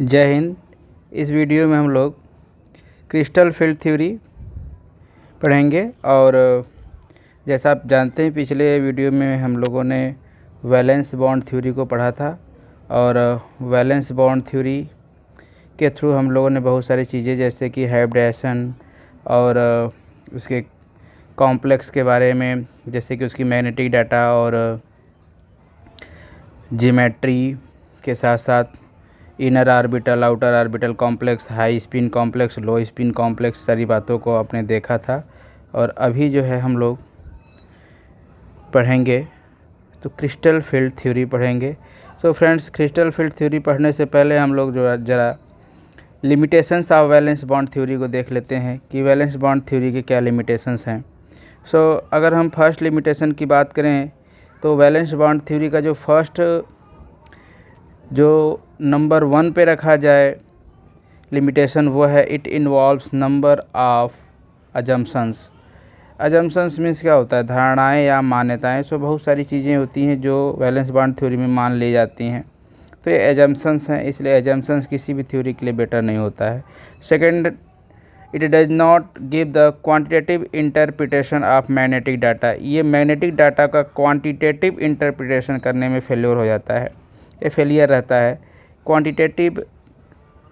जय हिंद। इस वीडियो में हम लोग क्रिस्टल फील्ड थ्योरी पढ़ेंगे और जैसा आप जानते हैं पिछले वीडियो में हम लोगों ने वैलेंस बॉन्ड थ्योरी को पढ़ा था और वैलेंस बॉन्ड थ्योरी के थ्रू हम लोगों ने बहुत सारी चीज़ें जैसे कि हाइब्रिडेशन और उसके कॉम्प्लेक्स के बारे में, जैसे कि उसकी मैग्नेटिक डाटा और ज्योमेट्री के साथ साथ inner orbital, outer orbital complex, high spin complex, लो स्पिन कॉम्प्लेक्स, सारी बातों को आपने देखा था। और अभी जो है हम लोग पढ़ेंगे तो क्रिस्टल फील्ड थ्योरी पढ़ेंगे। तो फ्रेंड्स, क्रिस्टल फील्ड थ्योरी पढ़ने से पहले हम लोग जो ज़रा limitations of valence bond theory को देख लेते हैं कि वैलेंस बॉन्ड थ्योरी के क्या लिमिटेशंस हैं। अगर हम फर्स्ट लिमिटेशन की बात करें तो वैलेंस बॉन्ड थ्योरी का जो फर्स्ट जो नंबर 1 पे रखा जाए लिमिटेशन वो है it involves number of assumptions. Assumptions means क्या होता है? धारणाएं या मान्यताएं। बहुत सारी चीज़ें होती हैं जो वैलेंस बॉन्ड थ्योरी में मान ली जाती हैं, तो ये एजम्पशंस हैं, इसलिए एजम्पशंस किसी भी थ्योरी के लिए बेटर नहीं होता है। Second, it does not give the quantitative interpretation of magnetic data. ये मैग्नेटिक डाटा का क्वांटिटेटिव इंटरप्रिटेशन करने में फेल्योर हो जाता है, ये फेलियर रहता है। क्वांटिटेटिव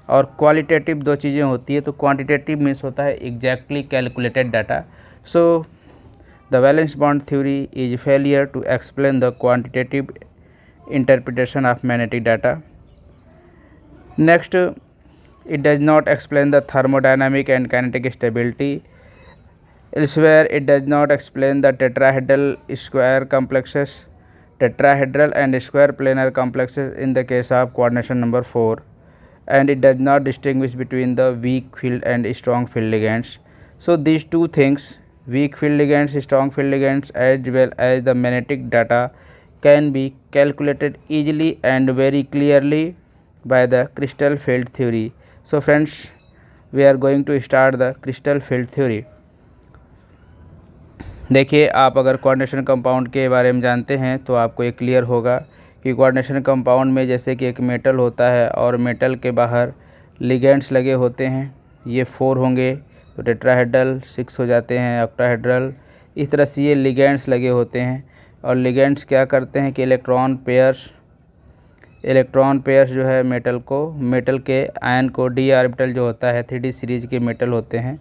और क्वालिटेटिव दो चीज़ें होती है, तो क्वांटिटेटिव मीन्स होता है exactly calculated data. So the valence bond theory is failure to explain the quantitative interpretation of magnetic data. Next, it does not explain the thermodynamic and kinetic stability. Elsewhere, it does not explain the tetrahedral square complexes, tetrahedral and square planar complexes in the case of coordination number 4, and it does not distinguish between the weak field and strong field ligands. So these two things, weak field ligands, strong field ligands, as well as the magnetic data, can be calculated easily and very clearly by the crystal field theory. So friends, we are going to start the crystal field theory. देखिए, आप अगर coordination compound के बारे में जानते हैं तो आपको ये क्लियर होगा कि कोऑर्डिनेशन कंपाउंड में जैसे कि एक मेटल होता है और मेटल के बाहर लिगेंड्स लगे होते हैं, ये 4 होंगे तो टेट्राहेड्रल 6 हो जाते हैं, ऑक्टाहेड्रल, इस तरह से ये लिगेंड्स लगे होते हैं। और लिगेंड्स क्या करते हैं कि इलेक्ट्रॉन पेयर्स जो है मेटल के आयन को, डी ऑर्बिटल जो होता है 3D सीरीज के मेटल होते हैं,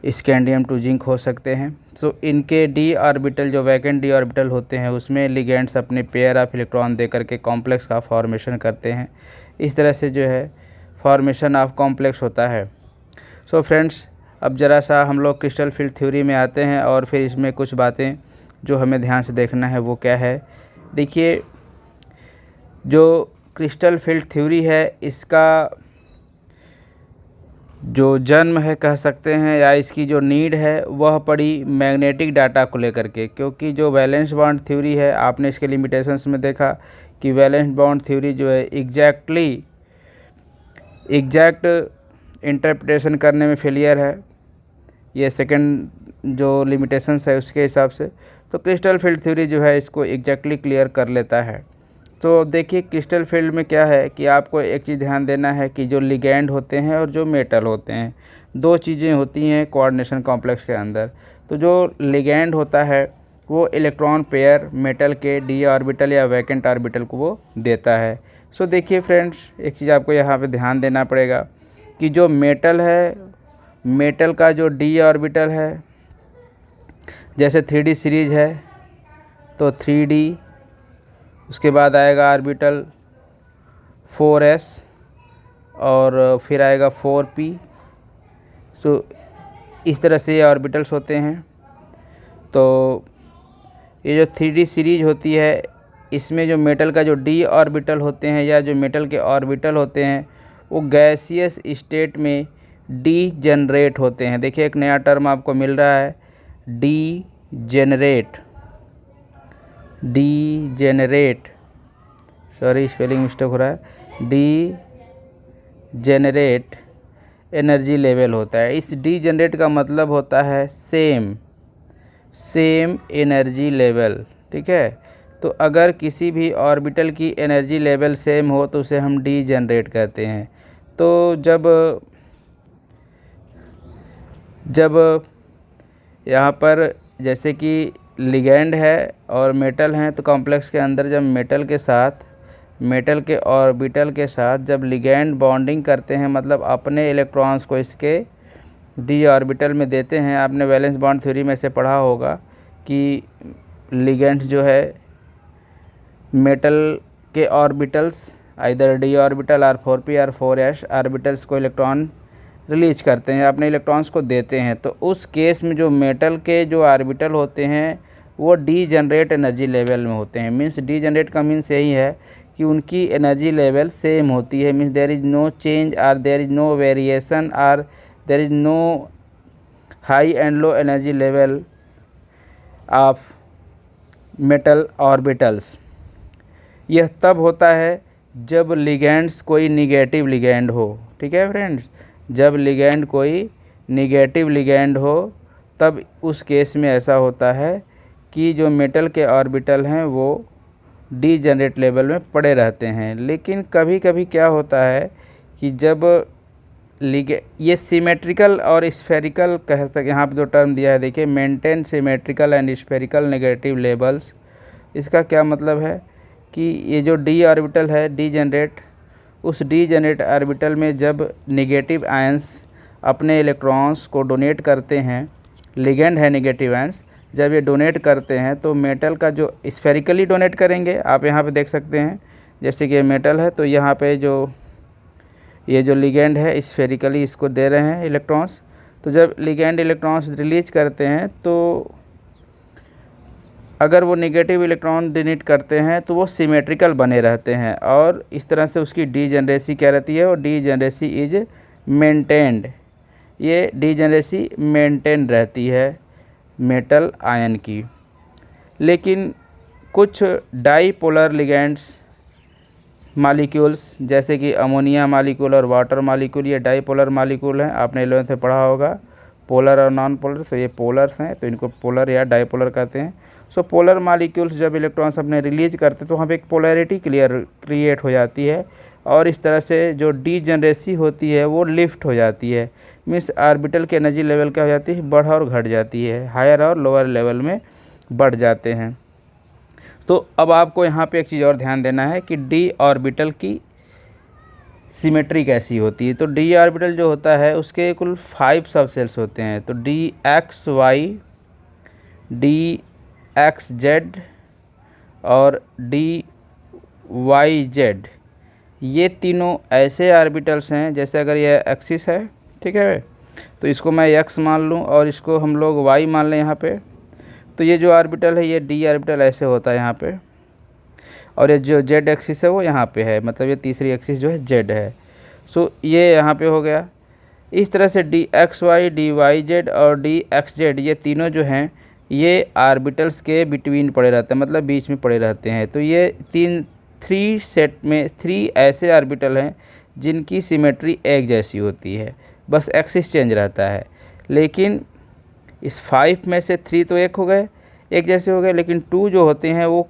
स्कैंडियम टू जिंक हो सकते हैं। सो इनके डी ऑर्बिटल जो वैकेंट डी ऑर्बिटल होते हैं उसमें लिगेंड्स अपने पेयर ऑफ इलेक्ट्रॉन दे करके कॉम्प्लेक्स का फॉर्मेशन करते हैं। इस तरह से जो है फॉर्मेशन ऑफ कॉम्प्लेक्स होता है। सो फ्रेंड्स, अब ज़रा सा हम लोग क्रिस्टल फील्ड थ्योरी में आते हैं और फिर इसमें कुछ बातें जो हमें ध्यान से देखना है वो क्या है। देखिए, जो क्रिस्टल फील्ड थ्योरी है इसका जो जन्म है कह सकते हैं, या इसकी जो नीड है वह पड़ी मैग्नेटिक डाटा को लेकर के, क्योंकि जो वैलेंस बॉन्ड थ्योरी है आपने इसके लिमिटेशंस में देखा कि वैलेंस बॉन्ड थ्योरी जो है एग्जैक्ट इंटरप्रिटेशन करने में फेलियर है। ये सेकंड जो लिमिटेशंस है उसके हिसाब से, तो क्रिस्टल फील्ड थ्योरी जो है इसको एग्जैक्टली क्लियर कर लेता है। तो देखिए, क्रिस्टल फील्ड में क्या है कि आपको एक चीज़ ध्यान देना है कि जो लिगैंड होते हैं और जो मेटल होते हैं, दो चीज़ें होती हैं कोऑर्डिनेशन कॉम्प्लेक्स के अंदर। तो जो लिगैंड होता है वो इलेक्ट्रॉन पेयर मेटल के डी ऑर्बिटल या वैकेंट ऑर्बिटल को वो देता है। सो देखिए फ्रेंड्स, एक चीज़ आपको यहाँ पे ध्यान देना पड़ेगा कि जो मेटल है, मेटल का जो डी ऑर्बिटल है, जैसे 3D सीरीज है तो 3D, उसके बाद आएगा ऑर्बिटल 4s और फिर आएगा 4p। सो इस तरह से ये ऑर्बिटल्स होते हैं। तो ये जो 3D सीरीज होती है इसमें जो मेटल का जो डी ऑर्बिटल होते हैं या जो मेटल के ऑर्बिटल होते हैं वो गैसियस स्टेट में डी जनरेट होते हैं। देखिए, एक नया टर्म आपको मिल रहा है, D generate, sorry spelling mistake हो रहा है, डी जेनरेट एनर्जी लेवल होता है। इस डी जनरेट का मतलब होता है सेम एनर्जी लेवल, ठीक है। तो अगर किसी भी ऑर्बिटल की एनर्जी लेवल सेम हो तो उसे हम डी जनरेट कहते हैं। तो जब यहाँ पर जैसे कि लिगैंड है और मेटल हैं, तो कॉम्प्लेक्स के अंदर जब मेटल के ऑर्बिटल के साथ जब लिगैंड बॉन्डिंग करते हैं, मतलब अपने इलेक्ट्रॉन्स को इसके डी ऑर्बिटल में देते हैं। आपने वैलेंस बॉन्ड थ्योरी में से पढ़ा होगा कि लिगैंड्स जो है मेटल के ऑर्बिटल्स आइदर डी ऑर्बिटल और 4p और 4s ऑर्बिटल्स को इलेक्ट्रॉन रिलीज करते हैं, अपने इलेक्ट्रॉन्स को देते हैं। तो उस केस में जो मेटल के जो ऑर्बिटल होते हैं वो डी जनरेट एनर्जी लेवल में होते हैं। मीन्स डी जनरेट का मीन्स यही है कि उनकी एनर्जी लेवल सेम होती है। Means there is no change और देयर इज़ नो वेरिएशन और there is no high and low energy level of metal orbitals. यह तब होता है जब लिगैंड्स कोई निगेटिव लिगैंड हो। ठीक है फ्रेंड्स, जब लिगैंड कोई निगेटिव लिगैंड हो तब उस केस में ऐसा होता है कि जो मेटल के ऑर्बिटल हैं वो डी जनरेट लेवल में पड़े रहते हैं। लेकिन कभी कभी क्या होता है कि जब ये सिमेट्रिकल और स्फेरिकल कह सकते, यहाँ पर जो टर्म दिया है देखिए, maintain symmetrical and spherical negative levels. इसका क्या मतलब है कि ये जो डी ऑर्बिटल है डी जनरेट, उस डी जनरेट ऑर्बिटल में जब नेगेटिव आयंस अपने इलेक्ट्रॉन्स को डोनेट करते हैं, लिगेंड है नेगेटिव आयंस, जब ये डोनेट करते हैं तो मेटल का जो स्फेरिकली डोनेट करेंगे, आप यहाँ पे देख सकते हैं जैसे कि ये मेटल है तो यहाँ पे ये जो लिगेंड है स्फेरिकली इसको दे रहे हैं इलेक्ट्रॉन्स। तो जब लिगेंड इलेक्ट्रॉन्स रिलीज करते हैं तो अगर वो नेगेटिव इलेक्ट्रॉन डोनेट करते हैं तो वो सिमेट्रिकल बने रहते हैं और इस तरह से उसकी डी जनरेसी क्या रहती है, और डी जनरेसी इज मेंटेन्ड। ये डी जनरेसी मेंटेन रहती है मेटल आयन की। लेकिन कुछ डाईपोलर लिगेंड्स मॉलिक्यूल्स जैसे कि अमोनिया मॉलिक्यूल और वाटर मॉलिक्यूल, ये डाईपोलर मॉलिक्यूल हैं, आपने 11th में पढ़ा होगा पोलर और नॉन पोलर। तो ये पोलर्स हैं तो इनको पोलर या डाईपोलर कहते हैं। सो पोलर मॉलिक्यूल्स जब इलेक्ट्रॉन्स अपने रिलीज करते हैं तो वहाँ पे एक पोलैरिटी क्रिएट हो जाती है और इस तरह से जो डी जनरेसी होती है वो लिफ्ट हो जाती है। मीन्स ऑर्बिटल की एनर्जी लेवल क्या हो जाती है, बढ़ और घट जाती है, हायर और लोअर लेवल में बढ़ जाते हैं। तो अब आपको यहाँ पे एक चीज़ और ध्यान देना है कि डी ऑर्बिटल की सिमेट्री कैसी होती है। तो डी ऑर्बिटल जो होता है उसके कुल 5 सब सेल्स होते हैं। तो d x y, d x z और डी वाई जेड, ये तीनों ऐसे ऑर्बिटल्स हैं जैसे अगर ये एक्सिस है, ठीक है, तो इसको मैं एक्स मान लूँ और इसको हम लोग वाई मान लें यहाँ पे, तो ये जो ऑर्बिटल है ये डी ऑर्बिटल ऐसे होता है यहाँ पे, और ये जो जेड एक्सिस है वो यहाँ पे है, मतलब ये तीसरी एक्सिस जो है जेड है। सो ये यहाँ पे हो गया। इस तरह से d x y, d y z और डी एक्स जेड, ये तीनों जो हैं ये ऑर्बिटल्स के बिटवीन पड़े रहते हैं, मतलब बीच में पड़े रहते हैं। तो ये 3 सेट में 3 ऐसे ऑर्बिटल हैं जिनकी सिमेट्री एक जैसी होती है, बस एक्सिस चेंज रहता है। लेकिन इस 5 में से 3 तो एक जैसे हो गए, लेकिन 2 जो होते हैं वो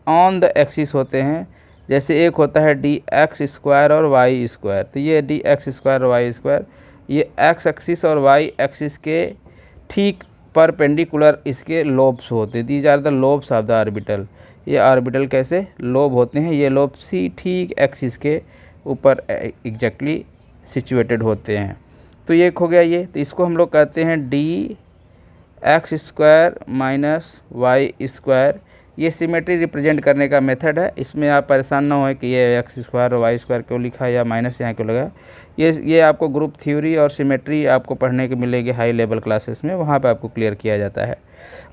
ऑन द एक्सिस होते हैं। जैसे एक होता है डी एक्स स्क्वायर और वाई स्क्वायर, तो ये डी एक्स स्क्वायर और वाई स्क्वायर, ये एक्स एक्सिस और वाई एक्सिस के ठीक परपेंडिकुलर इसके लोब्स होते हैं। These are the lobes of the orbital. ये ऑर्बिटल कैसे लोब होते हैं, ये लोब्स ही ठीक एक्सिस के ऊपर एग्जैक्टली सिचुएटेड होते हैं। तो ये हो गया ये, तो इसको हम लोग कहते हैं d x square minus y square. ये सिमेट्री रिप्रेजेंट करने का मेथड है, इसमें आप परेशान ना हो कि ये एक्स स्क्वायर और वाई स्क्वायर क्यों लिखा है या माइनस यहाँ क्यों लगा। ये आपको ग्रुप थ्योरी और सिमेट्री आपको पढ़ने के मिलेगी हाई लेवल क्लासेस में, वहाँ पे आपको क्लियर किया जाता है।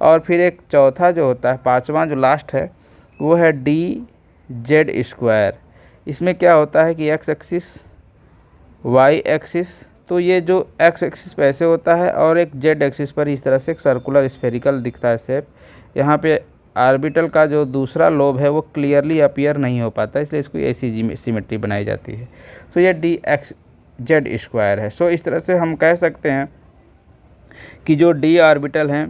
और फिर एक चौथा जो होता है, 5वां जो लास्ट है, वो है डी जेड स्क्वायर। इसमें क्या होता है कि एक्स एक्सिस वाई एक्सिस, तो ये जो एक्स एक्सिस पे ऐसे होता है और एक जेड एक्सिस पर इस तरह से एक सर्कुलर स्फेरिकल दिखता है शेप। यहाँ पे ऑर्बिटल का जो दूसरा लोब है वो क्लियरली अपीयर नहीं हो पाता, इसलिए इसको ऐसी सिमेट्री बनाई जाती है। तो ये डी एक्स जेड स्क्वायर है। सो इस तरह से हम कह सकते हैं कि जो डी ऑर्बिटल हैं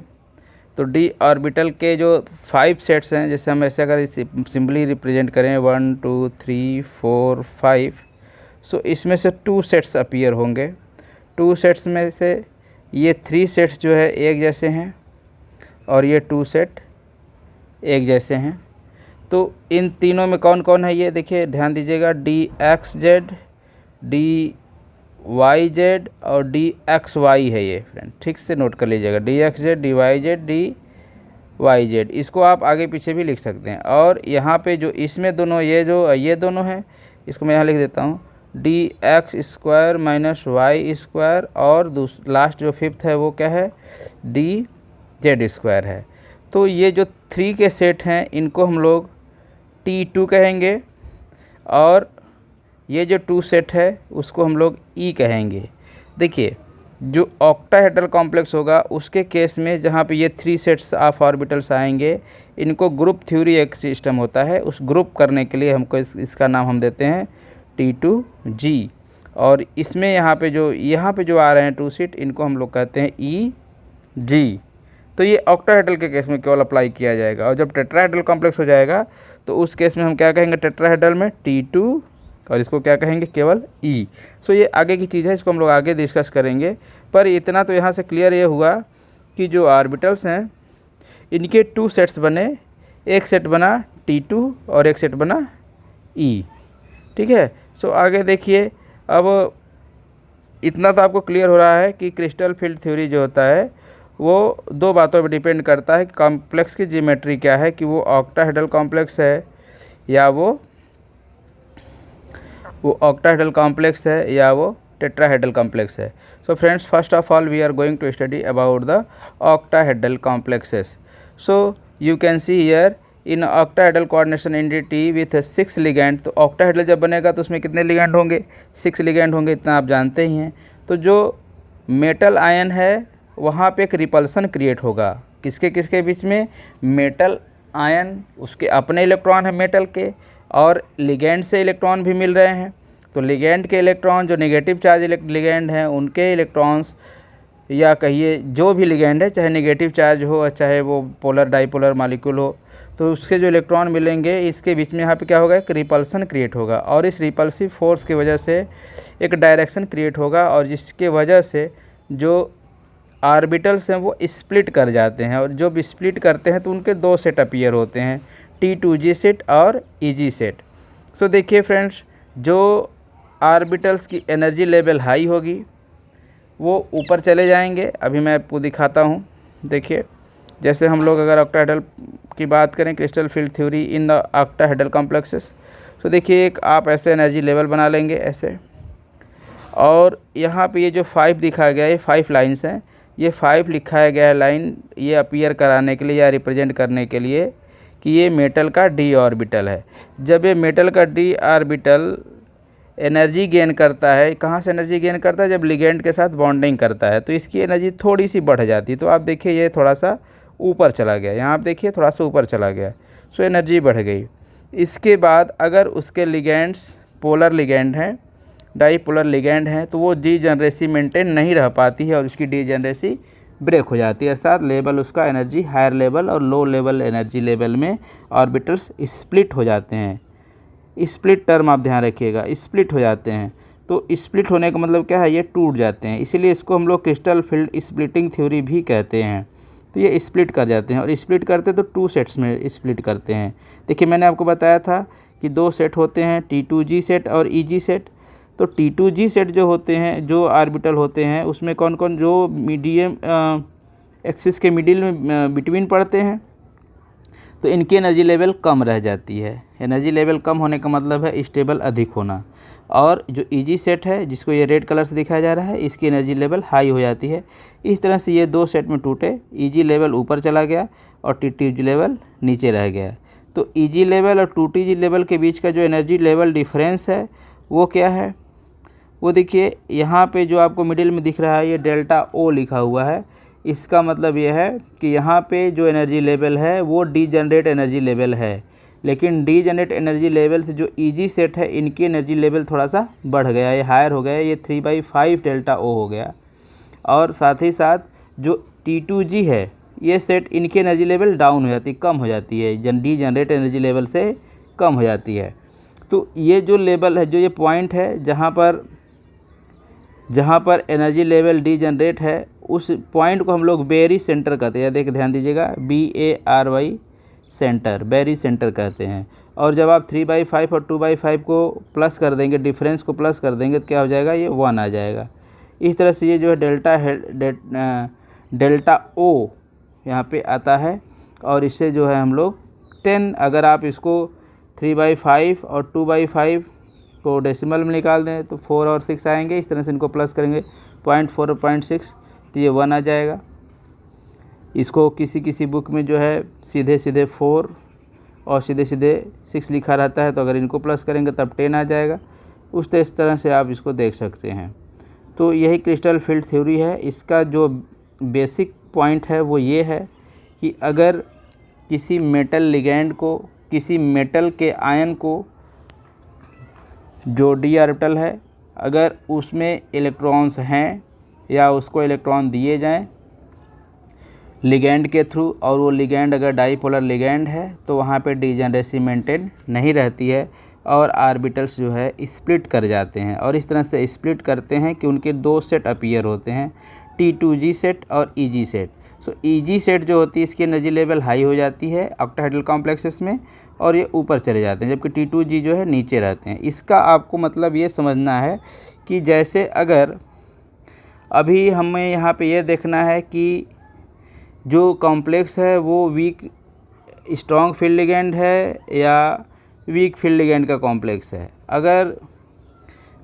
तो डी ऑर्बिटल के जो 5 सेट्स हैं, जैसे हम ऐसे अगर सिंपली रिप्रेजेंट करें 1 2 3 4 5, सो इसमें से 2 सेट्स अपीयर होंगे। 2 सेट्स में से ये 3 सेट्स जो है एक जैसे हैं और ये 2 सेट एक जैसे हैं। तो इन तीनों में कौन कौन है ये देखिए, ध्यान दीजिएगा, d x z, d y z और डी एक्स वाई है ये फ्रेंड, ठीक से नोट कर लीजिएगा, d x z, d y z, d y z. इसको आप आगे पीछे भी लिख सकते हैं। और यहाँ पे जो इसमें दोनों ये दोनों हैं, इसको मैं यहाँ लिख देता हूँ, d x square minus y square, और लास्ट जो 5th है वो क्या है, डी जेड स्क्वायर है। तो ये जो 3 के सेट हैं इनको हम लोग T2 कहेंगे, और ये जो 2 सेट है उसको हम लोग E कहेंगे। देखिए जो ऑक्टाहेड्रल कॉम्प्लेक्स होगा उसके केस में जहाँ पे ये 3 सेट्स ऑफ ऑर्बिटल्स आएंगे, इनको ग्रुप थ्योरी एक सिस्टम होता है, उस ग्रुप करने के लिए हमको इसका नाम हम देते हैं T2G। और इसमें यहाँ पे जो आ रहे हैं 2 सेट, इनको हम लोग कहते हैं EG। तो ये ऑक्टाहेड्रल के केस में केवल अप्लाई किया जाएगा। और जब टेट्राहेड्रल कॉम्प्लेक्स हो जाएगा तो उस केस में हम क्या कहेंगे, टेट्राहेड्रल में T2, और इसको क्या कहेंगे, केवल E। सो ये आगे की चीज़ है, इसको हम लोग आगे डिस्कस करेंगे। पर इतना तो यहाँ से क्लियर ये हुआ कि जो ऑर्बिटल्स हैं इनके 2 सेट्स बने, एक सेट बना T2 और एक सेट बना E, ठीक है। सो आगे देखिए, अब इतना तो आपको क्लियर हो रहा है कि क्रिस्टल फील्ड थ्योरी जो होता है वो 2 बातों पर डिपेंड करता है कि कॉम्प्लेक्स की ज्योमेट्री क्या है, कि वो ऑक्टाहेड्रल कॉम्प्लेक्स है या वो ऑक्टाहेड्रल कॉम्प्लेक्स है या वो टेट्राहेड्रल कॉम्प्लेक्स है। So friends, first of all we are going to study about the octahedral complexes. So you can see here in octahedral coordination entity with 6 ligand, तो octahedral जब बनेगा तो उसमें कितने लिगेंड होंगे, 6 लिगेंड होंगे, इतना आप जानते ही हैं। तो जो मेटल आयन है वहाँ पे एक रिपल्सन क्रिएट होगा, किसके बीच में, मेटल आयन, उसके अपने इलेक्ट्रॉन है मेटल के, और लिगेंड से इलेक्ट्रॉन भी मिल रहे हैं। तो लिगेंड के इलेक्ट्रॉन जो नेगेटिव चार्ज लिगेंड हैं उनके इलेक्ट्रॉन्स, या कहिए जो भी लिगेंड है, चाहे नेगेटिव चार्ज हो चाहे वो पोलर डाईपोलर मॉलिक्यूल हो, तो उसके जो इलेक्ट्रॉन मिलेंगे इसके बीच में यहाँ पे क्या होगा, एक रिपल्सन क्रिएट होगा, और इस रिपल्सिव फोर्स की वजह से एक डायरेक्शन क्रिएट होगा, और जिसके वजह से जो ऑर्बिटल्स हैं वो स्प्लिट कर जाते हैं। और जब स्प्लिट करते हैं तो उनके 2 सेट अपीयर होते हैं, T2G सेट और EG सेट। सो देखिए फ्रेंड्स, जो ऑर्बिटल्स की एनर्जी लेवल हाई होगी वो ऊपर चले जाएंगे। अभी मैं आपको दिखाता हूँ। देखिए, जैसे हम लोग अगर ऑक्टाहेड्रल की बात करें, crystal field theory in the octahedral complexes, तो देखिए एक आप ऐसे एनर्जी लेवल बना लेंगे ऐसे, और यहाँ पे ये जो 5 दिखा गया, ये 5 लाइन्स हैं, ये 5 लिखाया गया है लाइन, ये अपीयर कराने के लिए या रिप्रेजेंट करने के लिए कि ये मेटल का डी ऑर्बिटल है। जब ये मेटल का डी ऑर्बिटल एनर्जी गेन करता है, कहाँ से एनर्जी गेन करता है, जब लिगेंड के साथ बॉन्डिंग करता है, तो इसकी एनर्जी थोड़ी सी बढ़ जाती है। तो आप देखिए ये थोड़ा सा ऊपर चला गया, यहाँ आप देखिए थोड़ा सा ऊपर चला गया, सो एनर्जी बढ़ गई। इसके बाद अगर उसके लिगेंड्स पोलर लिगेंड हैं, डाईपोलर लिगेंड हैं, तो वो डीजेनरेसी मेंटेन नहीं रह पाती है और उसकी डीजेनरेसी ब्रेक हो जाती है, अर्थात लेवल उसका एनर्जी हायर लेवल और लो लेवल एनर्जी लेवल में ऑर्बिटल्स स्प्लिट हो जाते हैं। स्प्लिट टर्म आप ध्यान रखिएगा, स्प्लिट हो जाते हैं। तो स्प्लिट होने का मतलब क्या है, ये टूट जाते हैं, इसीलिए इसको हम लोग क्रिस्टल फील्ड स्प्लिटिंग थ्योरी भी कहते हैं। तो ये स्प्लिट कर जाते हैं, और स्प्लिट करते तो 2 सेट्स में स्प्लिट करते हैं। देखिए मैंने आपको बताया था कि 2 सेट होते हैं, T2G सेट और EG सेट। तो T2G सेट जो होते हैं, जो ऑर्बिटल होते हैं, उसमें कौन कौन, जो मीडियम एक्सिस के मिडिल में बिटवीन पड़ते हैं, तो इनकी एनर्जी लेवल कम रह जाती है। एनर्जी लेवल कम होने का मतलब है स्टेबल अधिक होना। और जो EG सेट है, जिसको ये रेड कलर से दिखाया जा रहा है, इसकी एनर्जी लेवल हाई हो जाती है। इस तरह से ये 2 सेट में टूटे, EG लेवल ऊपर चला गया और T2G लेवल नीचे रह गया। तो EG लेवल और T2G लेवल के बीच का जो एनर्जी लेवल डिफरेंस है वो क्या है, वो देखिए यहाँ पे जो आपको मिडिल में दिख रहा है, ये डेल्टा O लिखा हुआ है। इसका मतलब ये है कि यहाँ पे जो एनर्जी लेवल है वो डीजनरेट एनर्जी लेवल है, लेकिन डीजनरेट एनर्जी लेवल से जो EG सेट है इनकी एनर्जी लेवल थोड़ा सा बढ़ गया, ये हायर हो गया, ये 3/5 डेल्टा O हो गया। और साथ ही साथ जो T2G है, ये सेट इनकी एनर्जी लेवल डाउन हो जाती है, कम हो जाती है, डी जनरेट एनर्जी लेवल से कम हो जाती है। तो ये जो लेवल है, जो ये पॉइंट है जहाँ पर एनर्जी लेवल डी जनरेट है, उस पॉइंट को हम लोग बेरी सेंटर कहते हैं। देख ध्यान दीजिएगा, BARY सेंटर, बेरी सेंटर कहते हैं। और जब आप 3/5 और 2/5 को प्लस कर देंगे, डिफरेंस को प्लस कर देंगे, तो क्या हो जाएगा, ये 1 आ जाएगा। इस तरह से ये जो है डेल्टा O यहाँ पे आता है। और इससे जो है हम लोग 10, अगर आप इसको 3/5 और 2/5 को डेसिमल में निकाल दें तो 4 और 6 आएंगे। इस तरह से इनको प्लस करेंगे 0.4 और 0.6, तो ये 1 आ जाएगा। इसको किसी बुक में जो है सीधे 4 और सीधे 6 लिखा रहता है, तो अगर इनको प्लस करेंगे तब 10 आ जाएगा। इस तरह से आप इसको देख सकते हैं। तो यही क्रिस्टल फील्ड थ्योरी है। इसका जो बेसिक पॉइंट है वो ये है कि अगर किसी मेटल लिगैंड को, किसी मेटल के आयन को जो डी ऑर्बिटल है, अगर उसमें इलेक्ट्रॉन्स हैं या उसको इलेक्ट्रॉन दिए जाएं लिगैंड के थ्रू, और वो लिगैंड अगर डाईपोलर लिगैंड है, तो वहाँ पे डीजनरेसी मेंटेन नहीं रहती है और ऑर्बिटल्स जो है स्प्लिट कर जाते हैं। और इस तरह से स्प्लिट करते हैं कि उनके 2 सेट अपीयर होते हैं, T2G सेट और EG सेट। सो EG सेट जो होती है, इसकी एनर्जी लेवल हाई हो जाती है ऑक्टाहेड्रल कॉम्प्लेक्सेस में, और ये ऊपर चले जाते हैं, जबकि T2G जो है नीचे रहते हैं। इसका आपको मतलब ये समझना है कि जैसे अगर अभी हमें यहाँ पे ये देखना है कि जो कॉम्प्लेक्स है वो वीक स्ट्रॉन्ग फील्ड लिगैंड है या वीक फील्ड लिगैंड का कॉम्प्लेक्स है। अगर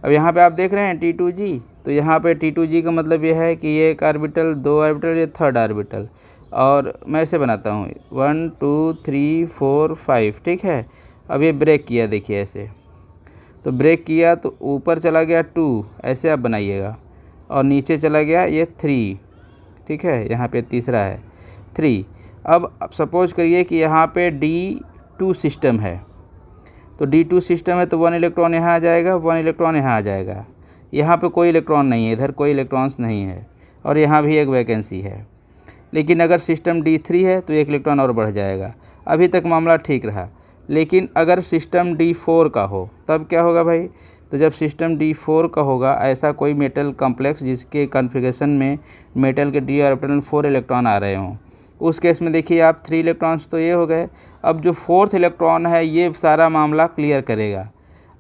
अब यहाँ पे आप देख रहे हैं T2G, तो यहाँ पे T2G का मतलब ये है कि ये एक ऑर्बिटल, 2 ऑर्बिटल, ये थर्ड ऑर्बिटल। और मैं इसे बनाता हूँ 1 2 3 4 5, ठीक है। अब ये ब्रेक किया, देखिए ऐसे, तो ब्रेक किया तो ऊपर चला गया 2, ऐसे आप बनाइएगा, और नीचे चला गया ये 3, ठीक है। यहाँ पे तीसरा है 3। अब सपोज करिए कि यहाँ पे D2 सिस्टम है, तो D2 सिस्टम है तो 1 इलेक्ट्रॉन यहाँ आ जाएगा, 1 इलेक्ट्रॉन यहाँ आ जाएगा। यहाँ पे कोई इलेक्ट्रॉन नहीं है, इधर कोई इलेक्ट्रॉन्स नहीं है, और यहाँ भी एक वैकेंसी है। लेकिन अगर सिस्टम D3 है तो 1 इलेक्ट्रॉन और बढ़ जाएगा। अभी तक मामला ठीक रहा। लेकिन अगर सिस्टम D4 का हो तब क्या होगा भाई? तो जब सिस्टम D4 का होगा, ऐसा कोई मेटल कॉम्प्लेक्स जिसके कॉन्फ़िगरेशन में मेटल के डी ऑर्बिटल में 4 इलेक्ट्रॉन आ रहे हों, उस केस में देखिए आप 3 इलेक्ट्रॉन्स तो ये हो गए। अब जो 4th इलेक्ट्रॉन है ये सारा मामला क्लियर करेगा।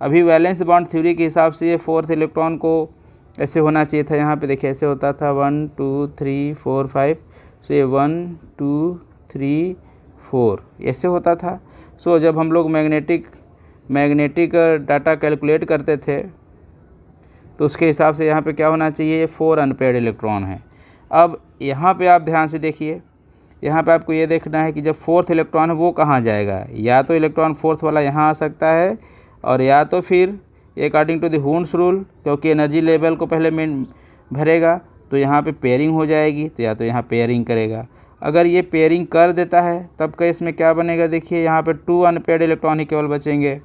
अभी वैलेंस बॉन्ड थ्योरी के हिसाब से ये 4th इलेक्ट्रॉन को ऐसे होना चाहिए था, यहाँ पे देखिए ऐसे होता था 1 2 3 4 5, सो ये 1 2 3 4 ऐसे होता था। सो जब हम लोग मैग्नेटिक डाटा कैलकुलेट करते थे तो उसके हिसाब से यहाँ पे क्या होना चाहिए, ये 4 अनपेयर्ड इलेक्ट्रॉन है। अब यहाँ पे आप ध्यान से देखिए, यहाँ पे आपको ये देखना है कि जब 4th इलेक्ट्रॉन है वो कहाँ जाएगा। या तो इलेक्ट्रॉन 4th वाला यहाँ आ सकता है, और या तो फिर according to the Hund's rule, क्योंकि एनर्जी लेवल को पहले में भरेगा तो यहाँ पे पेयरिंग हो जाएगी, तो या तो यहाँ पेयरिंग करेगा। अगर ये पेयरिंग कर देता है तब केस में क्या बनेगा, देखिए यहाँ पे 2 अनपेयर्ड इलेक्ट्रॉन ही केवल बचेंगे।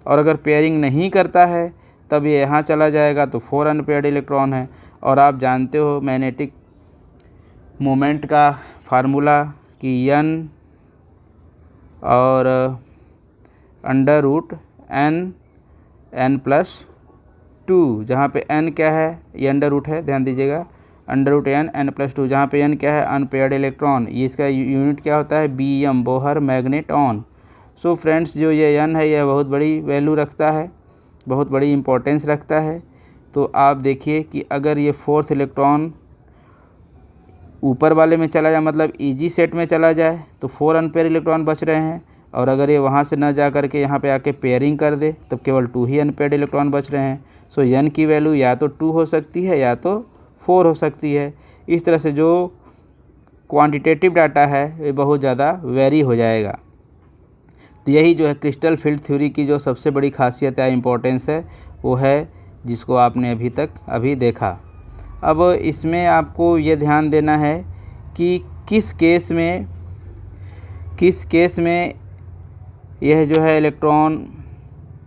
और अगर पेयरिंग नहीं करता है तब ये यहाँ चला जाएगा तो 4 अनपेयर्ड इलेक्ट्रॉन है। और आप जानते हो मैग्नेटिक मोमेंट का फार्मूला कि n और √n+2, जहाँ पे n क्या है, ये अंडर रूट है, ध्यान दीजिएगा, √n+2, जहाँ पे n क्या है, अनपेयर्ड इलेक्ट्रॉन। ये इसका यूनिट क्या होता है, Bm, Bohr magneton. So friends, जो ये n है यह बहुत बड़ी वैल्यू रखता है, बहुत बड़ी इंपॉर्टेंस रखता है। तो आप देखिए कि अगर ये 4th इलेक्ट्रॉन ऊपर वाले में चला जाए, मतलब EG सेट में चला जाए, तो 4 अनपेयर इलेक्ट्रॉन बच रहे हैं। और अगर ये वहाँ से न जा कर के यहाँ पे आके पेयरिंग कर दे तब केवल 2 ही अनपेयर्ड इलेक्ट्रॉन बच रहे हैं। सो n की वैल्यू या तो 2 हो सकती है या तो 4 हो सकती है। इस तरह से जो क्वांटिटेटिव डाटा है ये बहुत ज़्यादा वेरी हो जाएगा। तो यही जो है क्रिस्टल फील्ड थ्योरी की जो सबसे बड़ी खासियत या इम्पोर्टेंस है वो है, जिसको आपने अभी देखा। अब इसमें आपको ये ध्यान देना है कि किस केस में यह जो है इलेक्ट्रॉन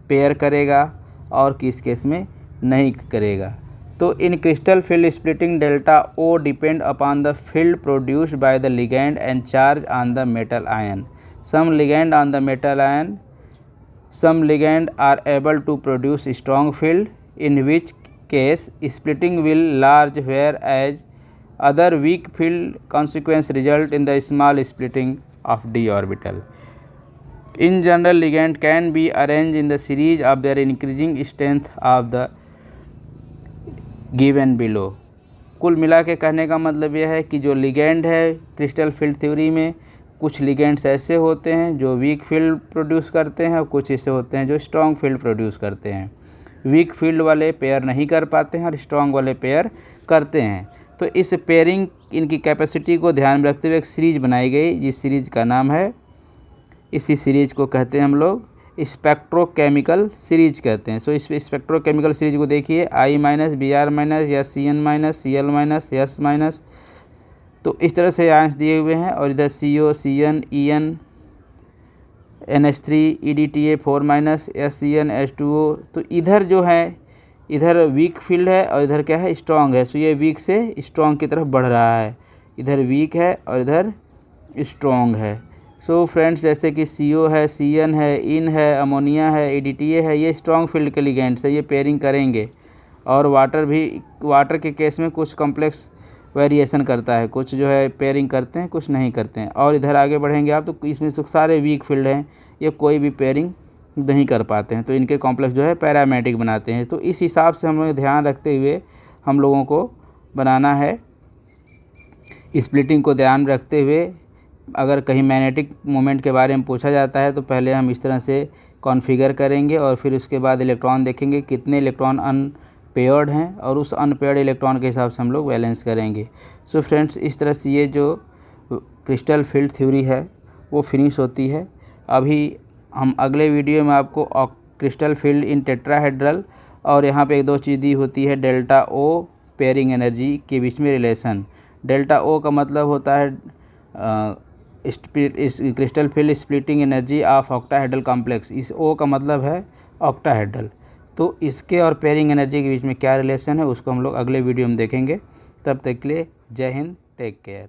पेयर करेगा और किस केस में नहीं करेगा। तो in crystal field splitting delta O depend upon the field produced by the ligand and charge on the metal ion. Some ligand on the metal ion, some ligand are able to produce strong field, in which case splitting will large, whereas other weak field consequence result in the small splitting of d orbital. In general, ligand can be arranged in the series of their increasing strength of the given below. कुल मिला के कहने का मतलब यह है कि जो लिगेंड है क्रिस्टल फील्ड थ्योरी में, कुछ लिगेंड्स ऐसे होते हैं जो वीक फील्ड प्रोड्यूस करते हैं और कुछ ऐसे होते हैं जो स्ट्रॉन्ग फील्ड प्रोड्यूस करते हैं। वीक फील्ड वाले पेयर नहीं कर पाते हैं और स्ट्रॉन्ग वाले पेयर करते हैं। तो इस पेयरिंग इनकी कैपेसिटी को ध्यान में रखते हुए एक सीरीज बनाई गई, जिस सीरीज़ का नाम है, इसी सीरीज को कहते हैं हम लोग स्पेक्ट्रोकेमिकल सीरीज कहते हैं। सो इस स्पेक्ट्रोकेमिकल सीरीज को देखिए, I माइनस Br माइनस या Cn minus Cl minus S minus, तो इस तरह से आयंस दिए हुए हैं। और इधर CO, Cn, En, NH3, EDTA4 minus, SCN, H2O। तो इधर जो है, इधर वीक फील्ड है और इधर क्या है, स्ट्रॉन्ग है। सो ये वीक से स्ट्रॉन्ग की तरफ बढ़ रहा है, इधर वीक है और इधर स्ट्रॉन्ग है। सो फ्रेंड्स, जैसे कि CO है, Cn है, इन है, अमोनिया है, EDTA है, ये स्ट्रॉन्ग फील्ड के लिगेंड्स है, ये पेयरिंग करेंगे। और वाटर के केस में कुछ कॉम्प्लेक्स वेरिएशन करता है, कुछ जो है पेयरिंग करते हैं, कुछ नहीं करते हैं। और इधर आगे बढ़ेंगे आप तो इसमें तो सारे वीक फील्ड हैं, ये कोई भी पेयरिंग नहीं कर पाते हैं, तो इनके कॉम्प्लेक्स जो है पैरामेटिक बनाते हैं। तो इस हिसाब से हम लोग ध्यान रखते हुए हम लोगों को बनाना है। स्प्लिटिंग को ध्यान रखते हुए अगर कहीं मैग्नेटिक मोमेंट के बारे में पूछा जाता है तो पहले हम इस तरह से कॉन्फ़िगर करेंगे और फिर उसके बाद इलेक्ट्रॉन देखेंगे कितने इलेक्ट्रॉन अनपेयर्ड हैं और उस अनपेयर्ड इलेक्ट्रॉन के हिसाब से हम लोग बैलेंस करेंगे। सो फ्रेंड्स, इस तरह से ये जो क्रिस्टल फील्ड थ्योरी है वो फिनिश होती है। अभी हम अगले वीडियो में आपको क्रिस्टल फील्ड इन टेट्राहेड्रल और यहाँ पे एक दो चीज़ दी होती है, डेल्टा ओ पेयरिंग एनर्जी के बीच में रिलेशन। डेल्टा ओ का मतलब होता है इस crystal field splitting energy of octahedral complex. इस ओ का मतलब है ऑक्टाहेड्रल। तो इसके और पेयरिंग एनर्जी के बीच में क्या रिलेशन है उसको हम लोग अगले वीडियो में देखेंगे। तब तक के लिए जय हिंद, टेक केयर।